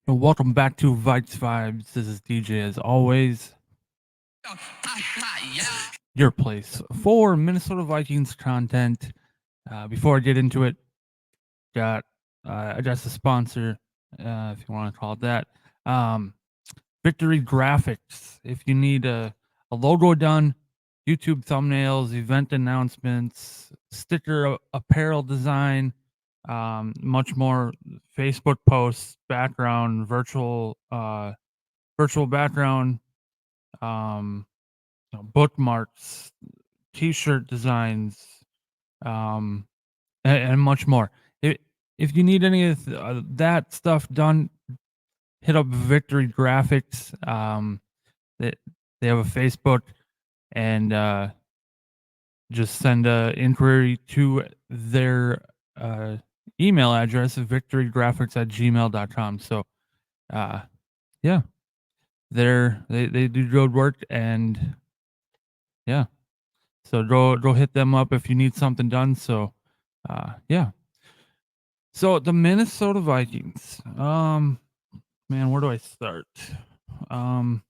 Welcome back to Vikez Vibez. This is DJ as always. Your place for Minnesota Vikings content. Before I get into it, got just a sponsor, if you want to call it that. Victory Graphics. If you need a logo done, YouTube thumbnails, event announcements, sticker apparel design, much more, Facebook posts, background, virtual background, bookmarks, T-shirt designs, and much more. If you need any of that stuff done, hit up Victory Graphics. They have a Facebook, and just send an inquiry to their email address, victorygraphics@gmail.com. So, yeah, they do good work, and yeah, so go hit them up if you need something done. So, yeah. So the Minnesota Vikings. Man, where do I start? I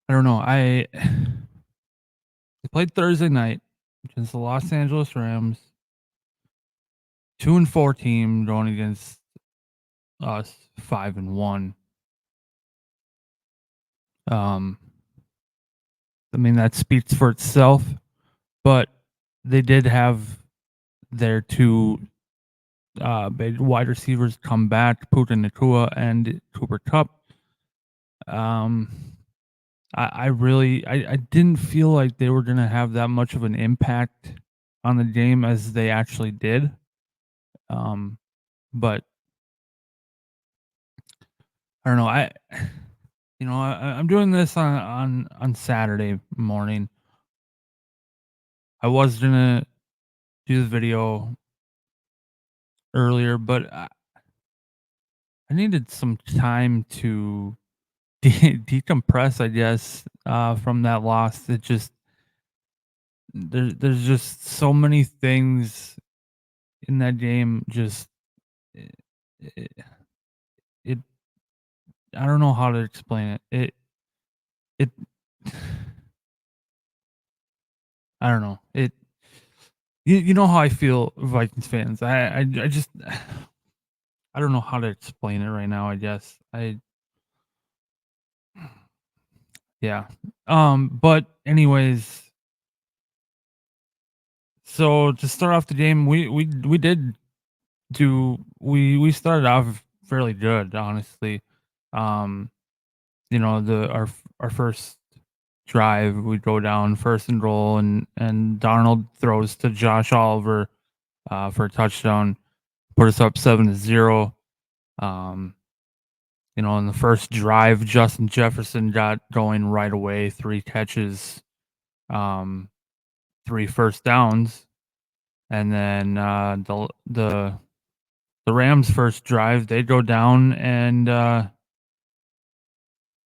don't know. They played Thursday night against the Los Angeles Rams. 2-4 team going against us 5-1. I mean, that speaks for itself, but they did have their two big wide receivers come back, Puka Nacua and Cooper Kupp. I really didn't feel like they were gonna have that much of an impact on the game as they actually did. But I don't know. I'm doing this on Saturday morning. I was gonna do the video earlier, but I needed some time to decompress, I guess, from that loss. It just there's just so many things in that game. Just it, it I don't know how to explain it. It I don't know. You know how I feel, Vikings fans. I just I don't know how to explain it right now. I guess yeah. But anyways, so to start off the game, we did we started off fairly good, honestly. Our first drive, we go down 1st and goal, and Darnold throws to Josh Oliver for a touchdown, put us up 7-0. In the first drive, Justin Jefferson got going right away, 3 catches, 3 first downs, and then the Rams' first drive, they go down, and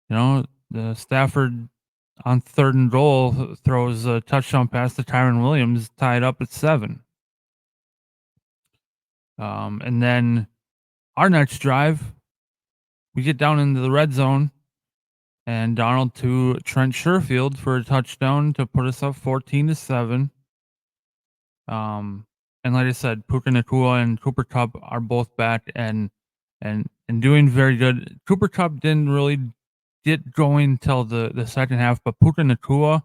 the Stafford on 3rd and goal throws a touchdown pass to Tyron Williams, tied up at 7. And then our next drive, we get down into the red zone, and Donald to Trent Sherfield for a touchdown to put us up 14-7. And like I said, Puka Nacua and Cooper Kupp are both back and doing very good. Cooper Kupp didn't really get going till the second half, but Puka Nacua,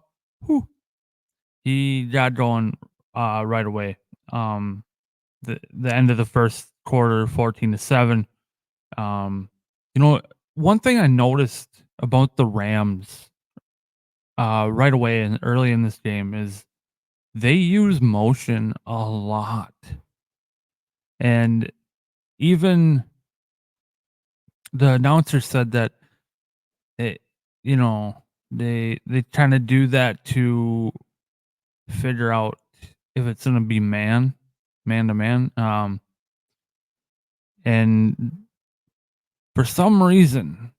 he got going right away. The end of the first quarter, 14-7. One thing I noticed about the Rams right away and early in this game is they use motion a lot. And even the announcer said that they kind of do that to figure out if it's going to be man to man. And for some reason,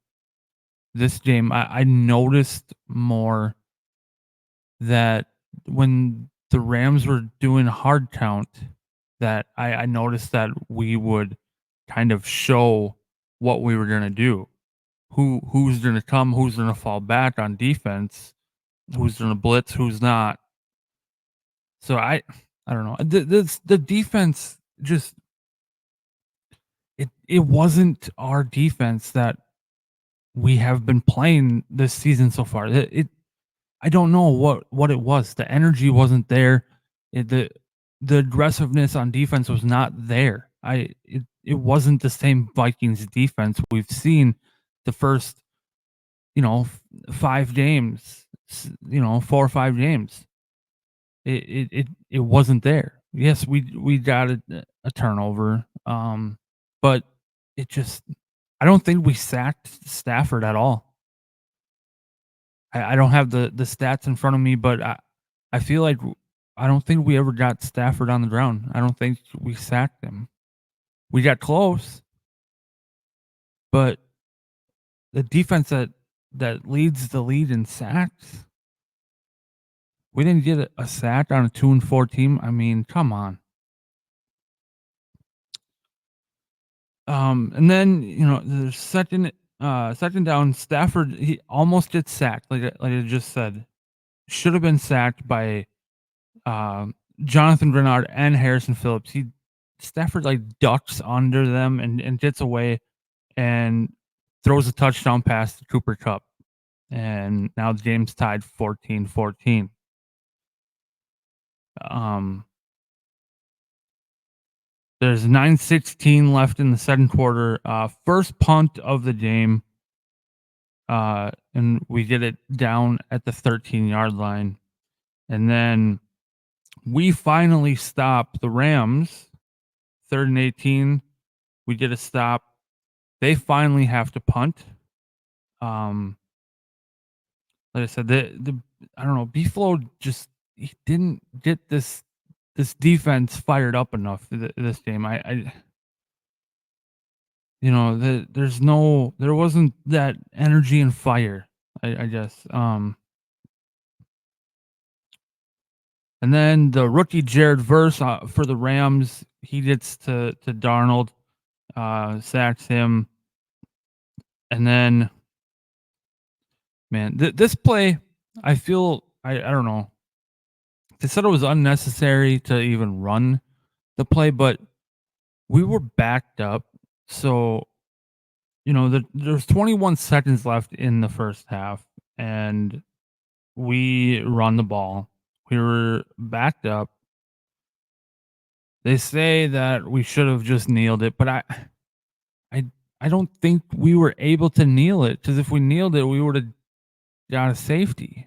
this game, I noticed more that when the Rams were doing hard count, that I noticed that we would kind of show what we were gonna do. Who's gonna come, who's gonna fall back on defense, who's gonna blitz, who's not. So I don't know. The defense just it wasn't our defense that we have been playing this season so far. I don't know what it was. The energy wasn't there. The aggressiveness on defense was not there. It wasn't the same Vikings defense we've seen the first, 5 games, 4 or 5 games. It wasn't there. Yes, we got a turnover, but it just I don't think we sacked Stafford at all. I don't have the stats in front of me, but I feel like I don't think we ever got Stafford on the ground. I don't think we sacked him. We got close, but the defense that leads the lead in sacks, we didn't get a sack on a 2-4 team. I mean, come on. And then, the second down, Stafford, he almost gets sacked, like I just said. Should have been sacked by Jonathan Grenard and Harrison Phillips. Stafford like ducks under them and gets away and throws a touchdown pass to Cooper Kupp. And now the game's tied 14-14. There's 9:16 left in the second quarter. First punt of the game. And we get it down at the 13-yard line. And then we finally stop the Rams. 3rd and 18. We get a stop. They finally have to punt. Like I said, I don't know, B-Flow just he didn't get this defense fired up enough this game. There wasn't that energy and fire, I guess. And then the rookie Jared Verse for the Rams, he gets to Darnold, sacks him. And then, man, this play, I feel, I don't know. They said it was unnecessary to even run the play, but we were backed up. So, there's 21 seconds left in the first half, and we run the ball. We were backed up. They say that we should have just kneeled it, but I don't think we were able to kneel it, because if we kneeled it, we would have got a safety.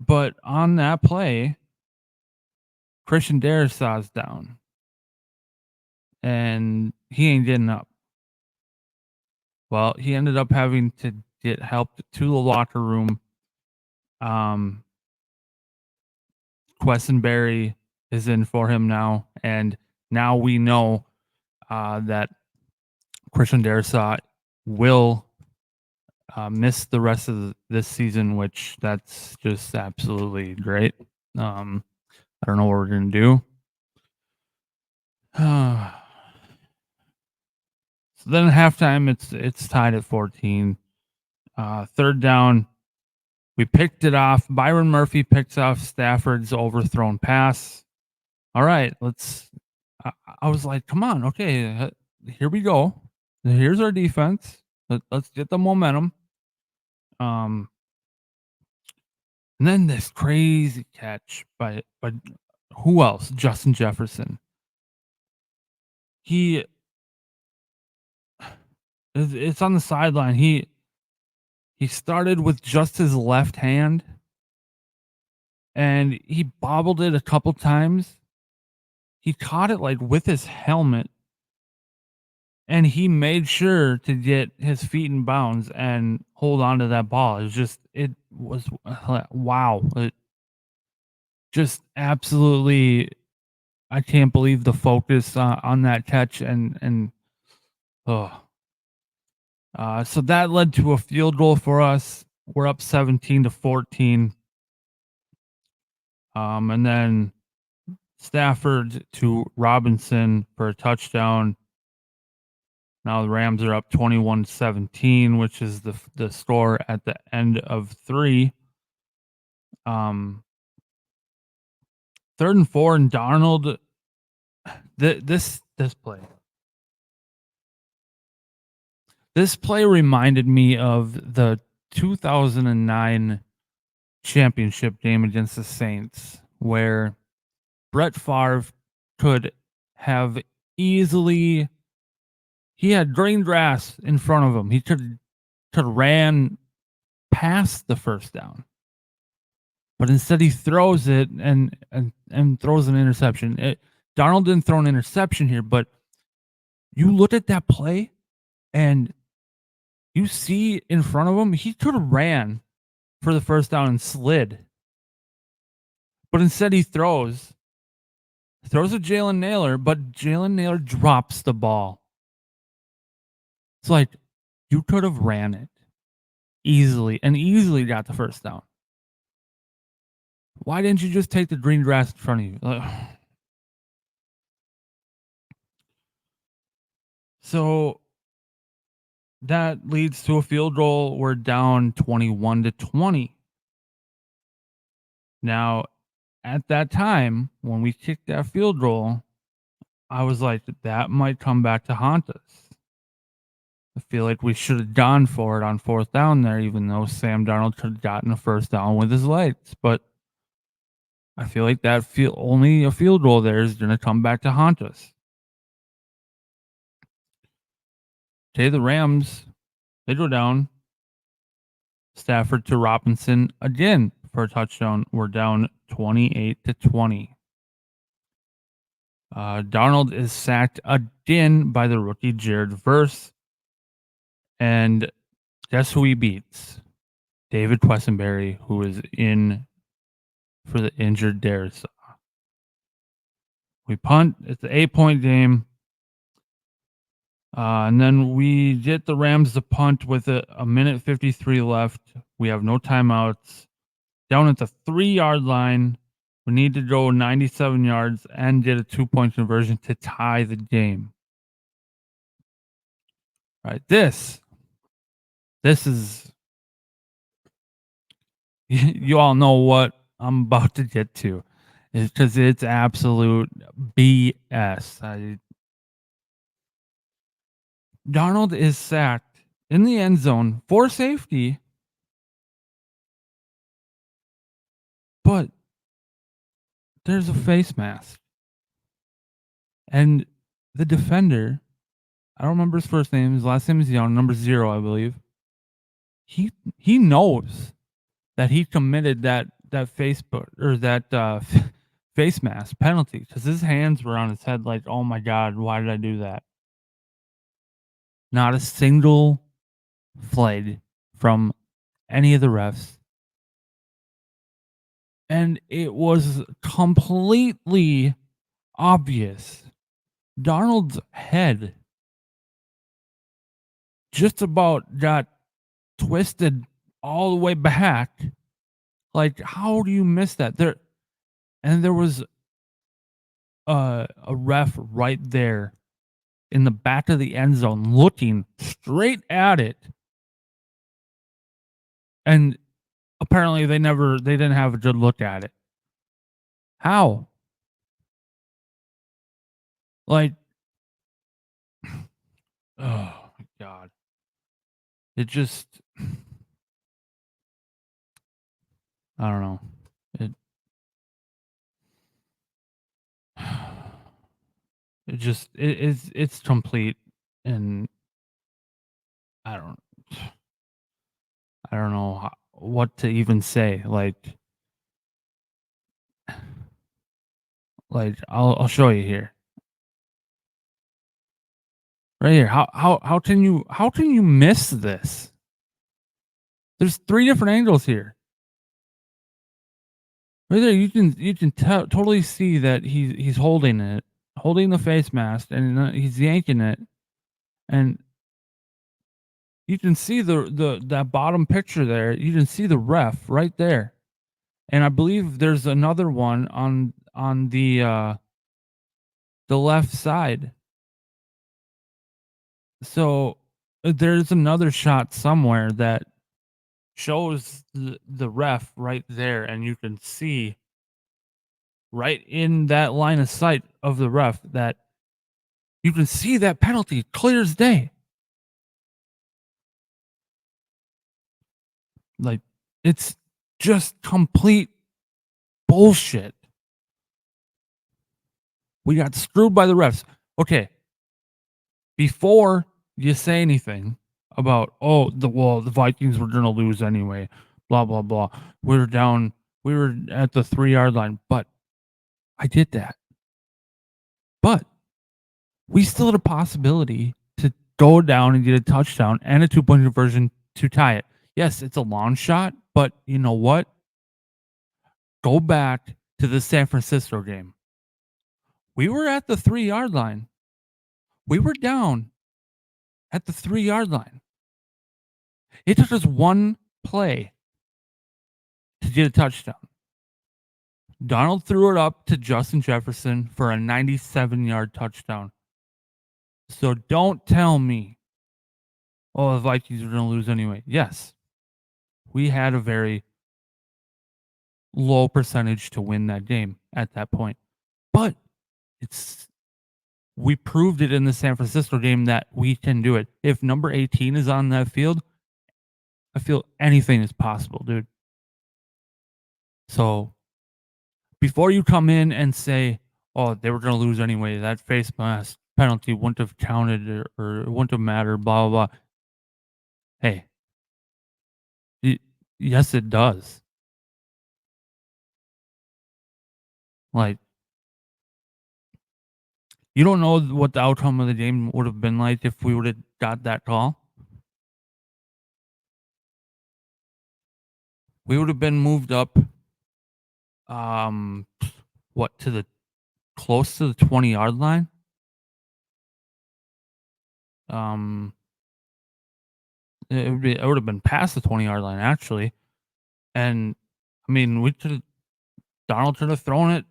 But on that play, Christian Darrisaw's down, and he ain't getting up. Well, he ended up having to get helped to the locker room. Questenberry is in for him now, and now we know that Christian Darrisaw will miss the rest of this season, which that's just absolutely great. I don't know what we're gonna do. So then at halftime, it's tied at 14. 3rd down, we picked it off. Byron Murphy picks off Stafford's overthrown pass. All right, I was like, come on, okay, here we go. Here's our defense. Let's get the momentum. And then this crazy catch by who else? Justin Jefferson. It's on the sideline. He started with just his left hand, and he bobbled it a couple times. He caught it with his helmet, and he made sure to get his feet in bounds and hold on to that ball. It was wow. It just absolutely, I can't believe the focus on that catch and so that led to a field goal for us. We're up 17-14. And then Stafford to Robinson for a touchdown. Now the Rams are up 21-17, which is the score at the end of 3. 3rd and 4, and Darnold. This play. This play reminded me of the 2009 championship game against the Saints, where Brett Favre could have easily. He had green grass in front of him. He could ran past the first down, but instead he throws it and throws an interception. Darnold didn't throw an interception here, but you look at that play and you see in front of him, he could have ran for the first down and slid. But instead he throws a Jalen Nailor, but Jalen Nailor drops the ball. It's like, you could have ran it easily and easily got the first down. Why didn't you just take the green grass in front of you? So that leads to a field goal. We're down 21-20. Now, at that time, when we kicked that field goal, I was like, that might come back to haunt us. I feel like we should have gone for it on 4th down there, even though Sam Darnold could have gotten a first down with his legs. But I feel like that only a field goal there is going to come back to haunt us. Okay, the Rams, they go down. Stafford to Robinson again for a touchdown. We're down 28-20. Darnold is sacked again by the rookie Jared Verse. And guess who he beats? David Quessenberry, who is in for the injured Darius. We punt. It's an 8-point game. And then we get the Rams to punt with a minute 53 left. We have no timeouts. Down at the 3-yard line. We need to go 97 yards and get a 2-point conversion to tie the game. All right, this is, you all know what I'm about to get to. It's because it's absolute BS. Darnold is sacked in the end zone for safety, but there's a face mask. And the defender, I don't remember his first name, his last name is Young, number 0, I believe. He knows that he committed that face mask penalty because his hands were on his head like, oh my God, why did I do that? Not a single flag from any of the refs. And it was completely obvious. Darnold's head just about got twisted all the way back. Like, how do you miss that? There was a ref right there in the back of the end zone looking straight at it. And apparently they didn't have a good look at it. How? Like, oh my God. It just, I don't know. It's complete, and I don't know what to even say. Like I'll show you here. Right here. How can you miss this? There's 3 different angles here. Right there, you can totally see that he's holding the face mask, and he's yanking it, and you can see that bottom picture there. You can see the ref right there, and I believe there's another one on on the left side. So there's another shot somewhere that shows the ref right there, and you can see right in that line of sight of the ref that you can see that penalty clear as day. Like, it's just complete bullshit. We got screwed by the refs. Okay, before you say anything about, oh, the Vikings were gonna lose anyway, blah blah blah. We were down. We were at the 3-yard line, but I did that. But we still had a possibility to go down and get a touchdown and a 2-point conversion to tie it. Yes, it's a long shot, but you know what? Go back to the San Francisco game. We were at the 3-yard line. We were down at the 3-yard line. It took us one play to get a touchdown. Donald threw it up to Justin Jefferson for a 97-yard touchdown. So don't tell me, oh, the Vikings were going to lose anyway. Yes, we had a very low percentage to win that game at that point. But we proved it in the San Francisco game that we can do it. If number 18 is on that field, I feel anything is possible, dude. So before you come in and say, oh, they were going to lose anyway, that face mask penalty wouldn't have counted or it wouldn't have mattered, blah, blah, blah. Hey, yes, it does. Like, you don't know what the outcome of the game would have been like if we would have got that call. We would have been moved up, what, to the close to the 20-yard line. It would have been past the 20-yard line actually, and I mean Donald could have thrown it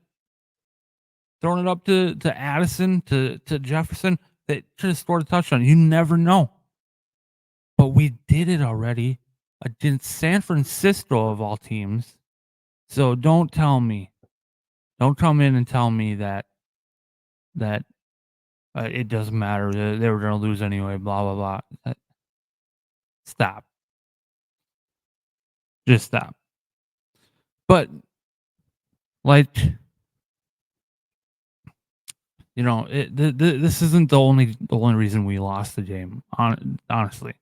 up to Addison to Jefferson. They could have scored a touchdown. You never know, but we did it already against San Francisco of all teams. So don't come in and tell me that it doesn't matter. They were going to lose anyway. Blah blah blah. Stop. Just stop. But like, you know, this isn't the only reason we lost the game. Honestly,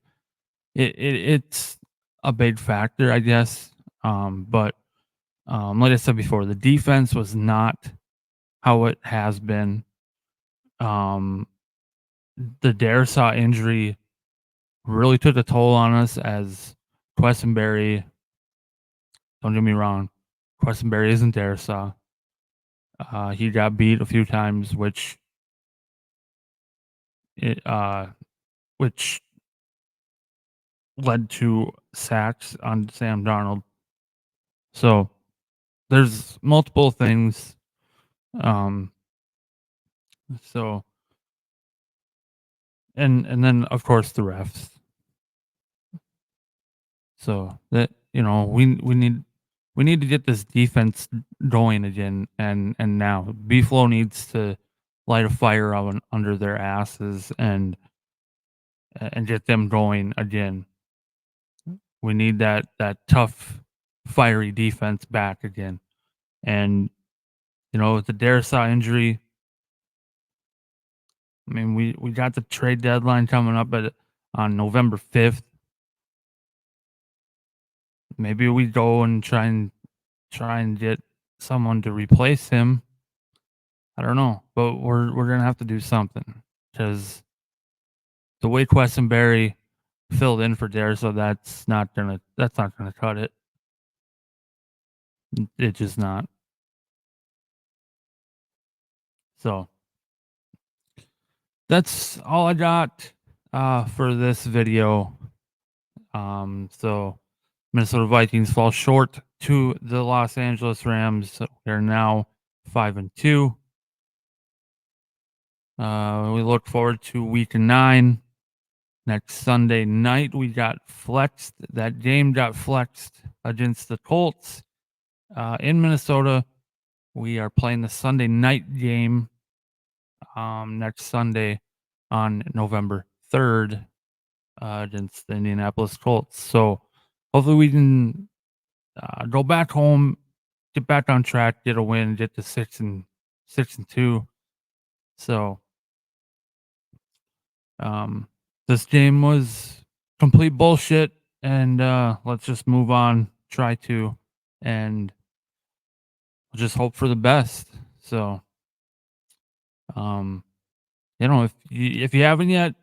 it's a big factor, I guess. But like I said before, the defense was not how it has been. The Darisaw injury really took a toll on us as Quessenberry. Don't get me wrong, Quessenberry isn't Darisaw. He got beat a few times, which led to sacks on Sam Darnold. So there's multiple things. So and then of course the refs. So that, you know, we need to get this defense going again, and now B-Flow needs to light a fire under their asses and get them going again. We need that tough, fiery defense back again. And you know, with the Darisaw injury, I mean, we got the trade deadline coming up on November 5th. Maybe we go and try and get someone to replace him. I don't know, but we're gonna have to do something because the way Quessenberry filled in for Darisaw, that's not gonna cut it. It's just not. So that's all I got for this video. So Minnesota Vikings fall short to the Los Angeles Rams. They're now 5-2. We look forward to week 9. Next Sunday night, we got flexed. That game got flexed against the Colts in Minnesota. We are playing the Sunday night game next Sunday on November 3rd against the Indianapolis Colts. So hopefully we can go back home, get back on track, get a win, get to 6-2. So this game was complete bullshit, and let's just move on, try to, and just hope for the best. So if you haven't yet,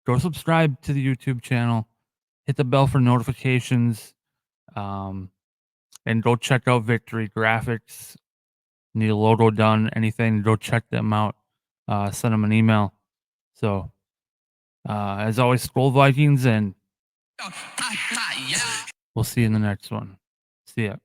go subscribe to the YouTube channel, hit the bell for notifications, and go check out Victory Graphics. Need a logo done, anything, go check them out. Send them an email. So as always, Skol Vikings, and we'll see you in the next one. See ya.